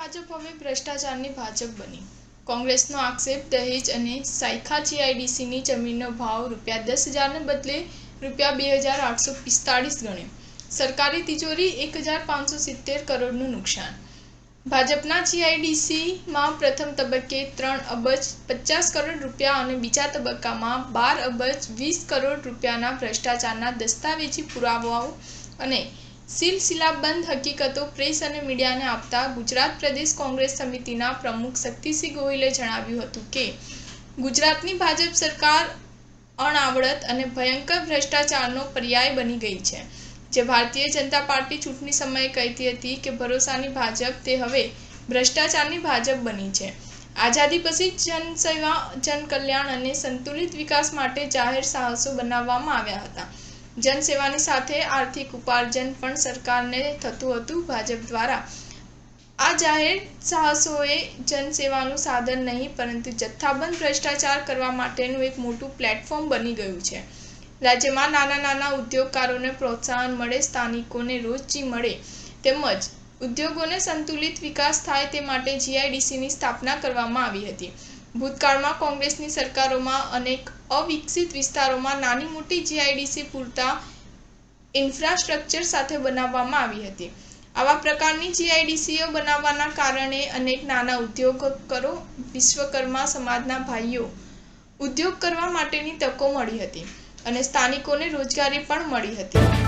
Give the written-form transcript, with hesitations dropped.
ભાજપ હવે ભ્રષ્ટાચારની ભાજપ બની. કોંગ્રેસનો આક્ષેપ દહેજ અને સાયખા જીઆઈડીસીની જમીનનો ભાવ ₹10,000ને બદલે ₹2,845 ગણ્યો. સરકારી તિજોરી ₹1,570 કરોડનું નુકસાન. ભાજપના જીઆઈડીસીમાં પ્રથમ તબક્કે ₹3,50 કરોડ અને બીજા તબક્કામાં ₹12,20 કરોડના ભ્રષ્ટાચારના દસ્તાવેજી પુરાવાઓ અને સિલસિલાબંધ હકીકતો પ્રેસ અને મીડિયાને આપતા ગુજરાત પ્રદેશ કોંગ્રેસ સમિતિના પ્રમુખ શક્તિસિંહ ગોહિલે જણાવ્યું હતું કે ગુજરાતની ભાજપ સરકાર અણાવડત અને ભયંકર ભ્રષ્ટાચારનો પર્યાય બની ગઈ છે. જે ભારતીય જનતા પાર્ટી ચૂંટણી સમયે કહેતી હતી કે ભરોસાની ભાજપ, તે હવે ભ્રષ્ટાચારની ભાજપ બની છે. આઝાદી પછી જનસેવા, જનકલ્યાણ અને સંતુલિત વિકાસ માટે જાહેર સાહસો બનાવવામાં આવ્યા હતા. જનસેવાની સાથે આર્થિક ઉપાર્જન પણ સરકારને થતું હતું. ભાજપ દ્વારા આ જાહેર સાહસોએ જનસેવાનું સાધન નહીં, પરંતુ જથ્થાબંધ ભ્રષ્ટાચાર કરવા માટેનું એક મોટું પ્લેટફોર્મ બની ગયું છે. રાજ્યમાં નાના ઉદ્યોગકારોને પ્રોત્સાહન મળે, સ્થાનિકોને રોજી મળે તેમજ ઉદ્યોગોને સંતુલિત વિકાસ થાય તે માટે જીઆઈડીસીની સ્થાપના કરવામાં આવી હતી. ભૂતકાળમાં કોંગ્રેસની સરકારોમાં અનેક અવિકસિત વિસ્તારોમાં નાની મોટી જીઆઈડીસી પૂરતા ઇન્ફ્રાસ્ટ્રક્ચર સાથે બનાવવામાં આવી હતી. આવા પ્રકારની જીઆઈડીસીઓ બનાવવાના કારણે અનેક નાના ઉદ્યોગકારો, વિશ્વકર્મા સમાજના ભાઈઓ ઉદ્યોગ કરવા માટેની તકો મળી હતી અને સ્થાનિકોને રોજગારી પણ મળી હતી.